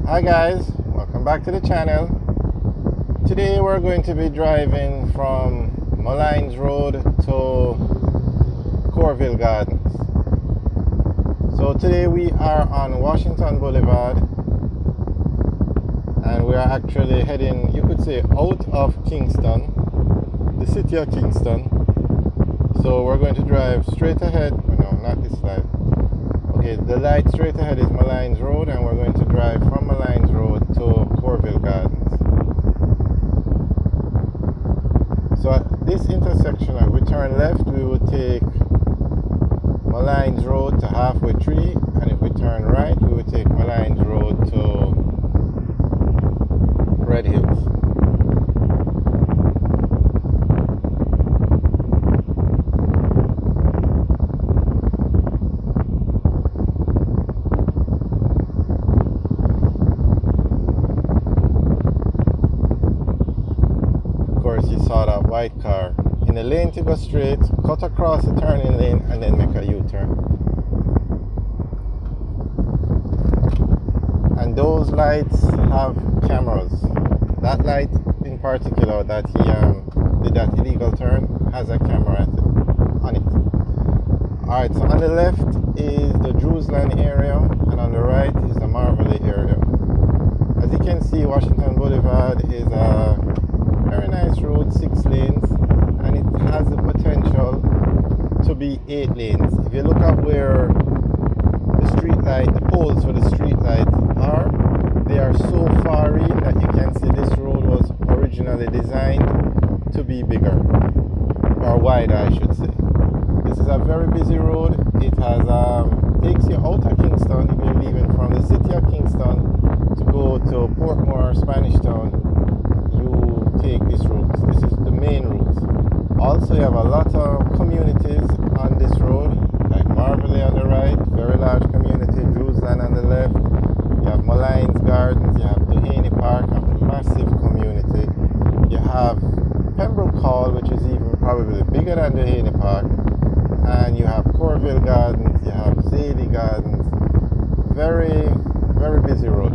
Hi guys, welcome back to the channel. Today we're going to be driving from Malines Road to Corville Gardens. So today we are on Washington Boulevard and we are actually heading, you could say, out of Kingston, the city of Kingston. So we're going to drive straight ahead. No, not this side. Okay, the light straight ahead is Malines Road, and we're going to drive from Malines Road to Corville Gardens. So at this intersection, if we turn left, we would take Malines Road to Halfway Tree, and if we turn right, we would take Malines Road to Red Hills. You saw that white car in the lane to go straight, cut across the turning lane, and then make a U-turn. And those lights have cameras. That light in particular that he did that illegal turn has a camera on it. Alright, so on the left is the Jerusalem area, and on the right is the Marvelly area. As you can see, Washington Boulevard is a very nice road, 6 lanes, and it has the potential to be 8 lanes. If you look at where the street light, the poles for the street lights are, they are so far in that you can see this road was originally designed to be bigger, or wider I should say. This is a very busy road. It has takes you out of Kingston if you're leaving from the city of Kingston to go to Portmore, Spanish Town. You take this route. This is the main route. Also, you have a lot of communities on this road, like Marvelly on the right, very large community, Jerusalem on the left. You have Malines Gardens, you have Duhaney Park, a massive community. You have Pembroke Hall, which is even probably bigger than Duhaney Park, and you have Corville Gardens, you have Zadie Gardens. Very, very busy road.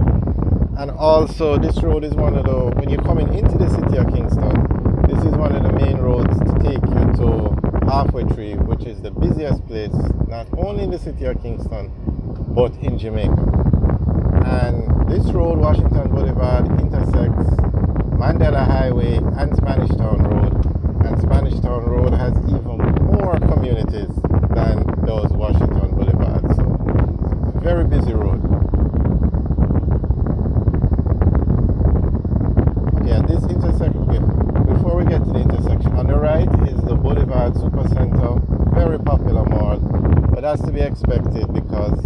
And also, this road is one of the, when you're coming into the city of Kingston, this is one of the main roads to take you to Halfway Tree, which is the busiest place, not only in the city of Kingston, but in Jamaica. And this road, Washington Boulevard, intersects Mandela Highway and Spanish Town Road. And Spanish Town Road has even more communities than does Washington Boulevard. So, very busy road. This intersection, okay, before we get to the intersection, on the right is the Boulevard Supercenter, very popular mall, but that's to be expected because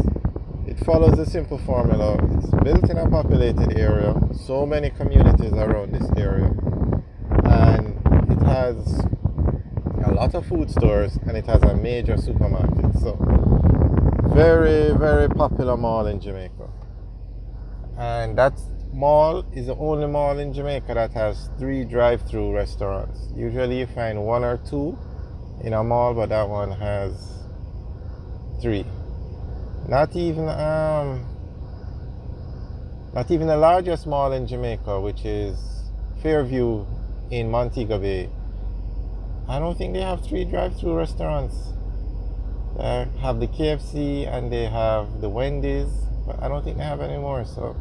it follows the simple formula. It's built in a populated area, so many communities around this area, and it has a lot of food stores, and it has a major supermarket. So very, very popular mall in Jamaica. And that's mall is the only mall in Jamaica that has 3 drive-through restaurants. Usually you find 1 or 2 in a mall, but that one has 3. Not even the largest mall in Jamaica, which is Fairview in Montego Bay. I don't think they have 3 drive-through restaurants. They have the KFC and they have the Wendy's, but I don't think they have any more. So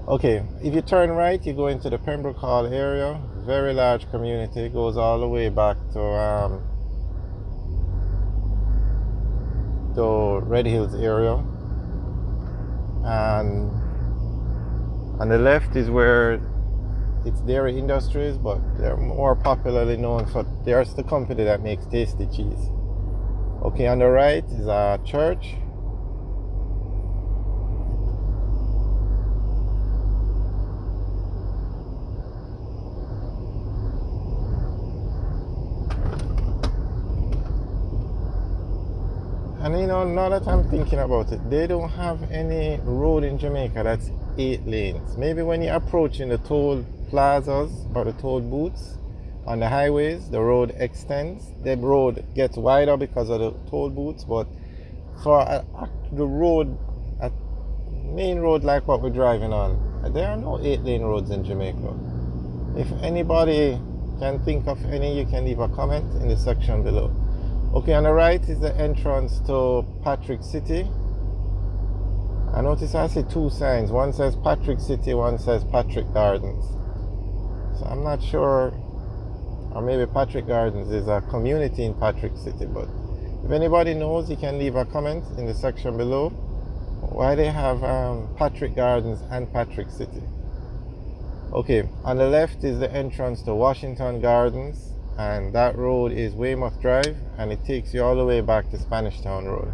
okay, if you turn right, you go into the Pembroke Hall area. Very large community. It goes all the way back to Red Hills area. And on the left is where it's Dairy Industries, but they're more popularly known for, there's the company that makes tasty cheese. Okay, on the right is a church. And you know, now that I'm thinking about it, they don't have any road in Jamaica that's 8 lanes. Maybe when you're approaching the toll plazas or the toll booths on the highways, the road extends. The road gets wider because of the toll booths, but for the road, main road like what we're driving on. There are no 8-lane roads in Jamaica. If anybody can think of any, you can leave a comment in the section below. Okay, on the right is the entrance to Patrick City. I notice I see two signs. One says Patrick City, one says Patrick Gardens. So I'm not sure, or maybe Patrick Gardens is a community in Patrick City, but if anybody knows, you can leave a comment in the section below why they have Patrick Gardens and Patrick City. Okay, on the left is the entrance to Washington Gardens, and that road is Weymouth Drive, and it takes you all the way back to Spanish Town Road.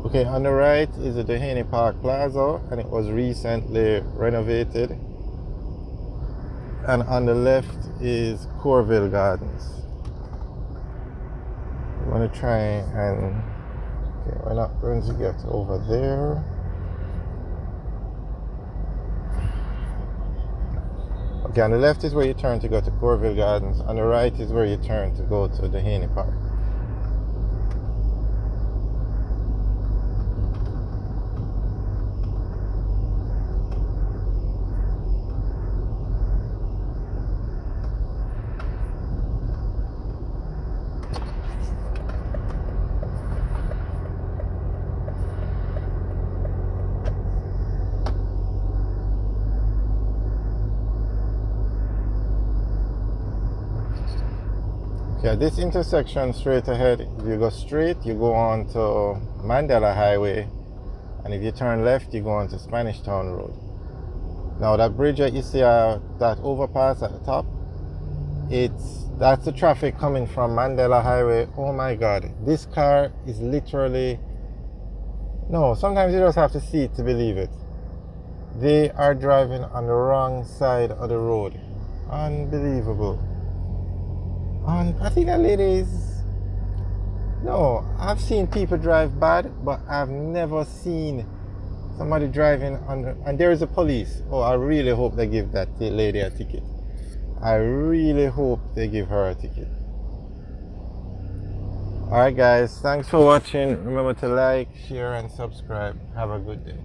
Okay, on the right is the Dehaney Park Plaza, and it was recently renovated. And on the left is Corville Gardens. I'm going to try and... Okay, we're not going to get over there. Okay, on the left is where you turn to go to Corville Gardens. On the right is where you turn to go to Dehaney Park. Yeah, this intersection straight ahead, if you go straight, you go on to Mandela Highway, and if you turn left, you go on to Spanish Town Road. Now that bridge that you see, that overpass at the top, that's the traffic coming from Mandela Highway. Oh my God, this car is literally, no, sometimes you just have to see it to believe it. They are driving on the wrong side of the road. Unbelievable. I think that lady is... No, I've seen people drive bad, but I've never seen somebody driving under... And there is a police. Oh, I really hope they give that lady a ticket. I really hope they give her a ticket. Alright guys, thanks for watching. Remember to like, share and subscribe. Have a good day.